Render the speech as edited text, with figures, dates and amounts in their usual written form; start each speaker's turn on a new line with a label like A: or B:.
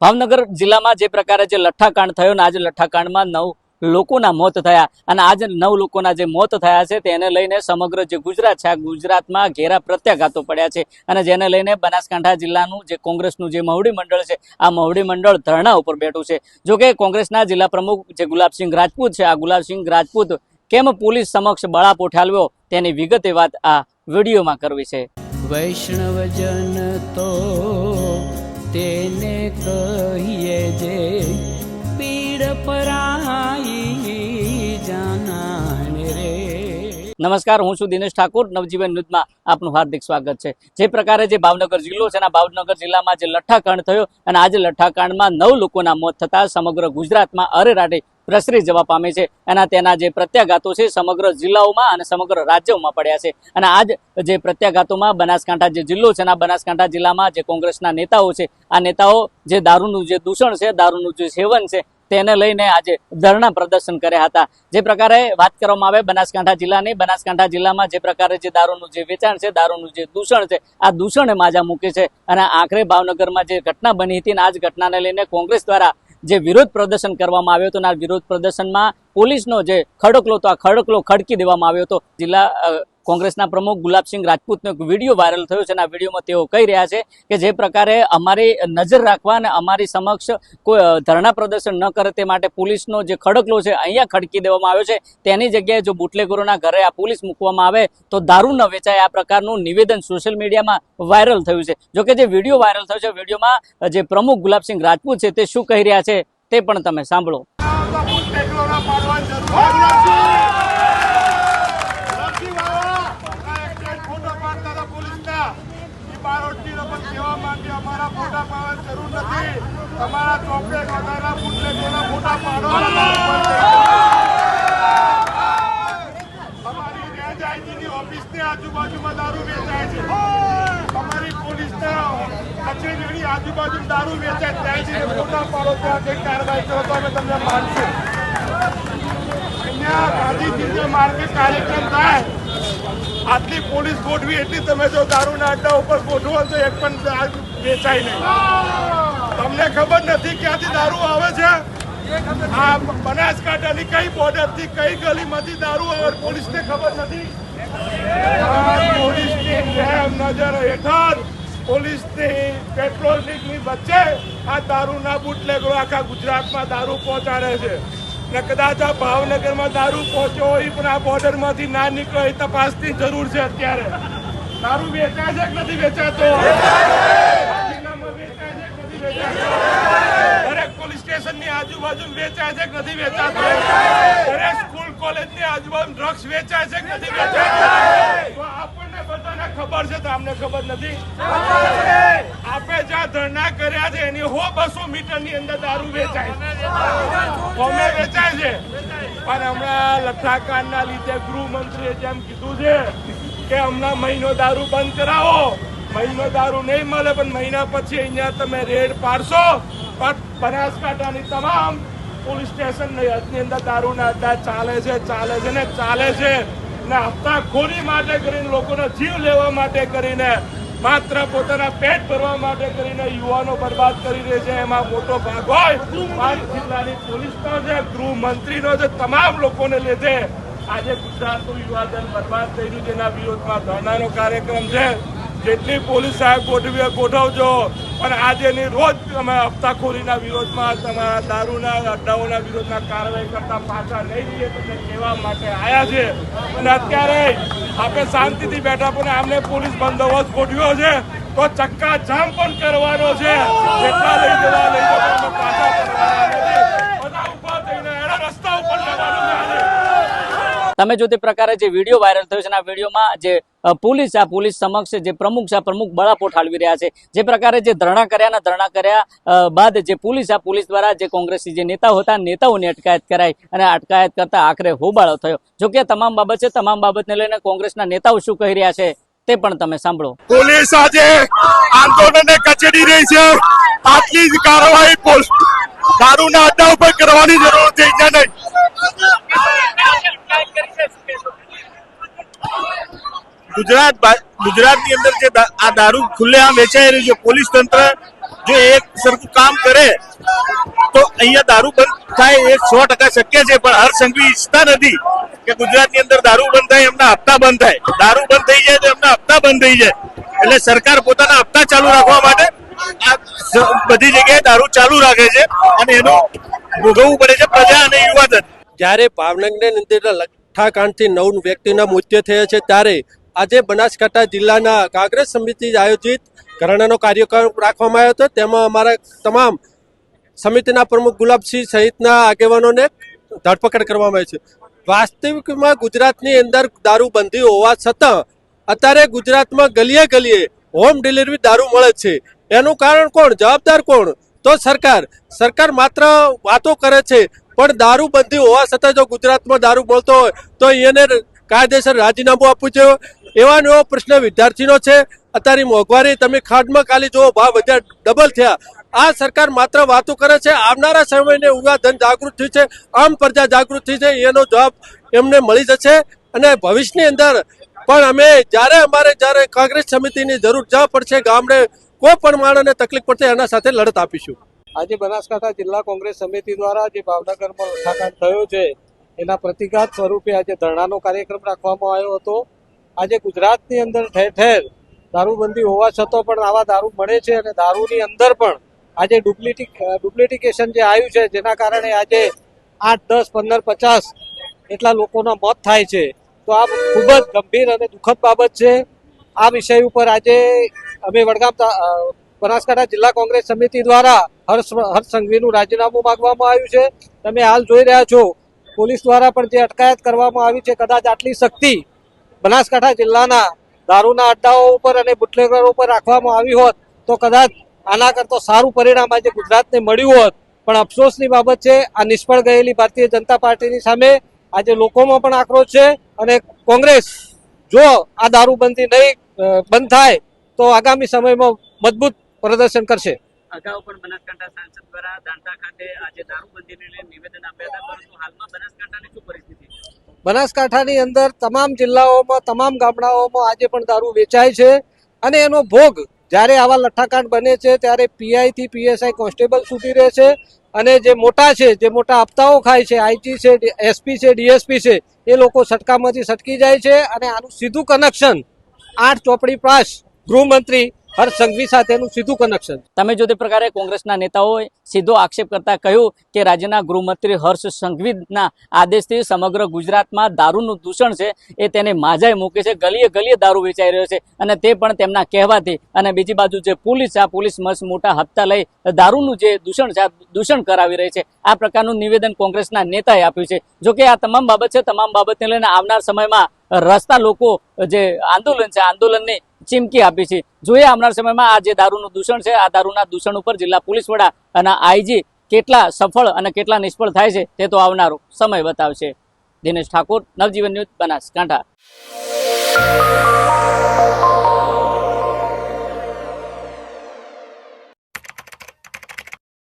A: ભાવનગર જિલ્લામાં જે પ્રકારે જે લઠ્ઠાકાંડ થયો ને આજે લઠ્ઠાકાંડમાં 9 લોકોના મોત થયા અને આજે 9 લોકોના જે મોત થયા છે તેને લઈને સમગ્ર જે ગુજરાત છે આ ગુજરાતમાં ઘેરા પ્રત્યાઘાતો પડ્યા છે અને જેને લઈને બનાસકાંઠા જિલ્લાનું જે કોંગ્રેસનું જે મહુડી મંડળ છે આ મહુડી મંડળ ધરણા ઉપર બેઠું છે। જો કે કોંગ્રેસના જિલ્લા પ્રમુખ જે ગુલાબસિંહ રાજપૂત છે આ ગુલાબસિંહ રાજપૂત કેમ પોલીસ સમક્ષ બળાપો ઠાલવ્યો તેની વિગતે વાત આ વિડીયોમાં કરવી છે।
B: વૈષ્ણવજન તો તેને કહીએ જે પીડ પરાઈ જાનાને રે।
A: નમસ્કાર, હું છું દિનેશ ઠાકોર। નવજીવન ન્યૂઝમાં આપનું હાર્દિક સ્વાગત છે। જે પ્રકારે જે ભાવનગર જિલ્લો છે ભાવનગર જિલ્લામાં જે લઠ્ઠાકાંડ થયો અને આજે લઠ્ઠાકાંડમાં 9 લોકોના મોત થતા સમગ્ર ગુજરાતમાં અરેરાટી પ્રસરી જવા પામી છે અને તેના જે પ્રત્યાઘાતો છે સમગ્ર જિલ્લાઓમાં અને સમગ્ર રાજ્યોમાં પડ્યા છે અને આજ જે પ્રત્યાઘાતોમાં બનાસકાંઠા જે જિલ્લો છે આ બનાસકાંઠા જિલ્લામાં જે કોંગ્રેસના નેતાઓ છે આ નેતાઓ જે દારૂનું જે દૂષણ છે દારૂનું જે સેવન છે તેને લઈને આજે ધરણા પ્રદર્શન કર્યા હતા। જે પ્રકારે વાત કરવામાં આવે બનાસકાંઠા જિલ્લાની, બનાસકાંઠા જિલ્લામાં જે પ્રકારે જે દારૂનું જે વેચાણ છે દારૂનું જે દૂષણ છે આ દૂષણે માજા મૂકે છે અને આખરે ભાવનગરમાં જે ઘટના બની હતી આ જ ઘટનાને લઈને કોંગ્રેસ દ્વારા જે વિરોધ પ્રદર્શન કરવામાં આવ્યો હતો અને આ વિરોધ પ્રદર્શનમાં પોલીસનો જે ખડકલો તો આ ખડકલો ખડકી દેવામાં આવ્યો હતો। જિલ્લા કોંગ્રેસના પ્રમુખ ગુલાબસિંહ રાજપૂતનો એક વિડીયો વાયરલ થયો છે અને આ વિડીયોમાં તેઓ કહી રહ્યા છે કે જે પ્રકારે અમારી નજર રાખવા અને અમારી સમક્ષ કોઈ ધરણા પ્રદર્શન ન કરે તે માટે પોલીસનો જે ખડકલો છે અહીંયા ખડકી દેવામાં આવ્યો છે તેની જગ્યાએ જો બુટલેગરોના ઘરે આ પોલીસ મૂકવામાં આવે તો દારૂ ન વેચાય આ પ્રકારનું નિવેદન સોશિયલ મીડિયામાં વાયરલ થયું છે। જોકે જે વિડીયો વાયરલ થયો છે વિડીયોમાં જે પ્રમુખ ગુલાબસિંહ રાજપૂત છે તે શું કહી રહ્યા છે તે પણ તમે સાંભળો।
C: આજુબાજુમાં દારૂ વેચાય છે, અમારી પોલીસના કચેરીની આજુબાજુ દારૂ વેચાય ત્યાં જઈને ફોટા પાડો ત્યાં કઈ કાર્યવાહી કરો તો અમે તમને માનશું। અહીંયા ગાંધીજીના માર્ગે કાર્યક્રમ થાય આટલી પોલીસ ગોઠવી એટલી તમે જો દારૂના અડ્ડા ઉપર ગોઠવો તો એક પણ વેચાય નહીં। તમને ખબર નથી ક્યાંથી દારૂ આવે છે? આ બનાસકાંઠાની કઈ બોર્ડરથી કઈ ગલીમાંથી દારૂ આવે પોલીસને ખબર નથી। પોલીસની નજર હેઠળ પોલીસની પેટ્રોલિંગની વચ્ચે આ દારૂના બુટલેગરો આખા ગુજરાતમાં દારૂ પહોંચાડે છે ને કદાચ આ ભાવનગરમાં દારૂ પહોંચ્યો હોય પણ આ બોર્ડરમાંથી ના નીકળે એ તપાસની જરૂર છે। અત્યારે દારૂ વેચાય છે કે નથી વેચાતો? દરેક પોલીસ સ્ટેશનની આજુબાજુ વેચાય છે કે નથી વેચાતો? દરેક સ્કૂલ કોલેજની આજુબાજુ ડ્રગ્સ વેચાય છે કે નથી વેચાતો? આપણને બધાને ખબર છે તો અમને ખબર નથી? આપણે જ્યાં ધરણા કર્યા છે એની 100-200 મીટરની અંદર દારૂ વેચાય અમે વેચાય છે પણ હમણાં લઠ્ઠાકાંડના લીધે ગૃહમંત્રીએ જેમ કીધું છે કે હમણાં મહિનો દારૂ બંધ કરાવો, મહિનો દારૂ નહીં મળે પણ મહિના પછી અહીંયા તમે રેડ પાડશો પણ બનાસકાંઠાની તમામ પોલીસ સ્ટેશનની અંદર દારૂના અડ્ડા ચાલે છે ને હપ્તાખોરી માટે કરીને લોકોનો જીવ લેવા માટે કરીને માત્ર પોતાના પેટ ભરવા માટે કરીને યુવાનો બરબાદ કરી રહે છે। એમાં મોટો ભાગ હોય 5 જિલ્લાની પોલીસનો છે, ગૃહમંત્રીનો છે, તમામ લોકોને લીધે આજે ગુજરાતનું યુવાધન બરબાદ થઈ રહ્યું છે। એના વિરોધમાં ધરણાનો કાર્યક્રમ છે। જેટલી પોલીસ સાહેબ ગોઠવજો પણ આજેની રોજ અમે હપ્તાખોરીના વિરોધમાં તમારા દારૂના અડ્ડાઓના વિરોધમાં કાર્યવાહી કરતા પાછા નહીં રહીએ તમને કહેવા માટે આવ્યા છે। અને અત્યારે આપણે શાંતિથી બેઠા પણ આમને પોલીસ બંદોબસ્ત ગોઠવ્યો છે તો ચક્કા જામ પણ કરવાનો છે। જેટલા લઈ જવા પાછા કરવાના નથી, બધા ઉભા થઈને એના રસ્તા ઉપર જવાનું છે।
A: તમે જો તે પ્રકારે જે વિડીયો વાયરલ થયો છે આ વિડીયોમાં જે પોલીસ સમક્ષ જે પ્રમુખ છે પ્રમુખ બળાપો ઠાલવી રહ્યા છે। જે પ્રકારે જે ધરણા કર્યા બાદ જે પોલીસ દ્વારા જે કોંગ્રેસી જે નેતાઓ હતા નેતાઓની અટકાયત કરાઈ અને અટકાયત કરતા આખરે હોબાળો થયો। જો કે તમામ બાબત છે તમામ બાબતને લઈને કોંગ્રેસના નેતાઓ શું કહી રહ્યા છે તે પણ તમે સાંભળો।
C: પોલીસ આજે આંદોલનને કચેડી રહી છે, આટલી જ કાર્યવાહી દારૂના અડ્ડા ઉપર કરવાની જરૂર છે નહીં। ગુજરાતની અંદર જે આ દારૂ ખુલ્લેઆમ વેચાઈ રહ્યું છે પોલીસ તંત્ર
D: જો એક સરખું કામ કરે તો અહીંયા દારૂ બંધ થાય એ 100% શક્ય છે, પણ હર્ષ સંઘવી ઈચ્છતા નથી કે ગુજરાતની અંદર દારૂ બંધ થાય, એમના હપ્તા બંધ થાય. દારૂ બંધ થઈ જાય તો એમના હપ્તા બંધ થઈ જાય. એટલે સરકાર પોતાના હપ્તા ચાલુ રાખવા માટે બધી જગ્યાએ દારૂ ચાલુ રાખે છે અને એનું ભોગવવું પડે છે પ્રજા અને યુવાધન.
E: જ્યારે ભાવનગરની અંદર લઠ્ઠાકાંડથી 9 વ્યક્તિના મૃત્યુ થયા છે, ત્યારે આજે બનાસકાંઠા જિલ્લાના કોંગ્રેસ સમિતિ આયોજિત ધરણાનો કાર્યક્રમ રાખવામાં આવ્યો હતો. તેમાં અમારા તમામ સમિતિના પ્રમુખ ગુલાબસિંહ સહિતના આગેવાનોને ધરપકડ કરવામાં આવી છે. વાસ્તવિકમાં ગુજરાતની અંદર દારૂબંધી હોવા છતાં અત્યારે ગુજરાતમાં ગલીએ ગલીએ હોમ ડિલિવરી દારૂ મળે છે. એનું કારણ કોણ? જવાબદાર કોણ? તો સરકાર માત્ર વાતો કરે છે, પણ દારૂબંધી હોવા છતાં જો ગુજરાતમાં દારૂ મળતો હોય તો એને કાયદેસર રાજીનામું આપવું જોઈએ. એવા એવો પ્રશ્ન વિદ્યાર્થીનો છે. અત્યારે મોંઘવારી તમે ખાંડમાં ખાલી જુઓ, ભાવ વધ્યા, ડબલ થયા. આ સરકાર માત્ર વાતો કરે છે. આવનારા સમયને યુવાધન જાગૃત થયું છે, આમ પ્રજા જાગૃત થઈ છે, એનો જવાબ એમને મળી જશે. અને ભવિષ્યની અંદર પણ અમે જ્યારે કોંગ્રેસ સમિતિની જરૂર પડશે, ગામડે કોઈ પણ માણસને તકલીફ પડશે, એના સાથે લડત આપીશું.
F: આજે બનાસકાંઠા જિલ્લા કોંગ્રેસ સમિતિ દ્વારા જે ભાવનગરમાં લઠ્ઠાકાંડ થયો છે એના પ્રતિઘાત સ્વરૂપે આજે ધરણાનો કાર્યક્રમ રાખવામાં આવ્યો હતો. આજે ગુજરાતની અંદર ઠેર ઠેર દારૂબંધી હોવા છતાં પણ આવા દારૂ મળે છે અને દારૂની અંદર પણ આજે ડુપ્લિકેશન જે આવ્યું છે, જેના કારણે આજે 8, 10, 15, 50 એટલા લોકોના મોત થાય છે. તો આ ખૂબ જ ગંભીર અને દુઃખદ બાબત છે. આ વિષય ઉપર આજે અમે વડગામ બનાસકાંઠા જિલ્લા કોંગ્રેસ સમિતિ દ્વારા હર્ષ સંઘવીનું રાજીનામું માંગવામાં આવ્યું છે. તમે હાલ જોઈ રહ્યા છો, પોલીસ દ્વારા પણ જે અટકાયત કરવામાં આવી છે, કદાચ આટલી શક્તિ બનાસકાંઠા જિલ્લાના દારૂના અડ્ડાઓ ઉપર અને બુટલેગરો ઉપર રાખવામાં આવી હોત તો કદાચ આના કરતો સારું પરિણામ આજે ગુજરાતને મળ્યું હોત. પણ અફસોસની બાબત છે, આ નિષ્ફળ ગયેલી ભારતીય જનતા પાર્ટીની સામે આજે લોકોમાં પણ આક્રોશ છે. અને કોંગ્રેસ જો આ દારૂબંધી નહીં બંધ થાય તો આગામી સમયમાં મજબૂત પ્રદર્શન કરશે.
A: અગાઉ પણ બનાસકાંઠા સાંસદ દ્વારા દાંતા ખાતે આજે દારૂબંધીને લઈને નિવેદન આપ્યા હતા, પરંતુ હાલમાં બનાસકાંઠાની શું પરિસ્થિતિ છે?
F: બનાસકાંઠાની અંદર તમામ જિલ્લાઓમાં, તમામ ગામડાઓમાં આજે પણ દારૂ વેચાય છે અને એનો ભોગ જ્યારે આવા લઠ્ઠાકાંડ બને છે ત્યારે પીઆઈ થી પીએસઆઈ કોન્સ્ટેબલ સુધી રહે છે. અને જે મોટા છે, જે મોટા હપ્તાઓ ખાય છે, આઈજી છે, એસપી છે, ડીએસપી છે, એ લોકો સટકામાંથી સટકી જાય છે. અને આનું સીધું કનેક્શન 8 ચોપડી પાસ ગૃહમંત્રી હર્ષ સંઘવી સાથેનું સીધું કનેક્શન.
A: તમે જો તે પ્રકારે કોંગ્રેસના નેતાઓએ સીધો આક્ષેપ કરતા કહ્યું કે રાજ્યના ગૃહમંત્રી હર્ષ સંઘવીના આદેશથી સમગ્ર ગુજરાતમાં દારૂનું દૂષણ છે એ તેને માજાએ મૂકે છે. ગલીએ ગલીએ દારૂ વેચાઈ રહ્યો છે અને તે પણ તેમના કહેવાથી. અને બીજી બાજુ જે પોલીસ છે, આ પોલીસ મસ્ત મોટા હપ્તા લઈ દારૂનું જે દૂષણ છે, આ દૂષણ કરાવી રહી છે. આ પ્રકારનું નિવેદન કોંગ્રેસના નેતાએ આપ્યું છે. જોકે આ તમામ બાબત છે, તમામ બાબતને લઈને આવનાર સમયમાં રસ્તા લોકો જે આંદોલન છે, આંદોલનની ચીમકી આપી છે. જોઈએ આવનાર સમયમાં આ જે દારૂનું દૂષણ છે, આ દારૂના દૂષણ ઉપર જિલ્લા પોલીસ વડા અને આઈજી કેટલા સફળ અને કેટલા નિષ્ફળ થાય છે તે તો આવનારો સમય બતાવશે. દિનેશ ઠાકોર, નવજીવન ન્યૂઝ, બનાસકાંઠા.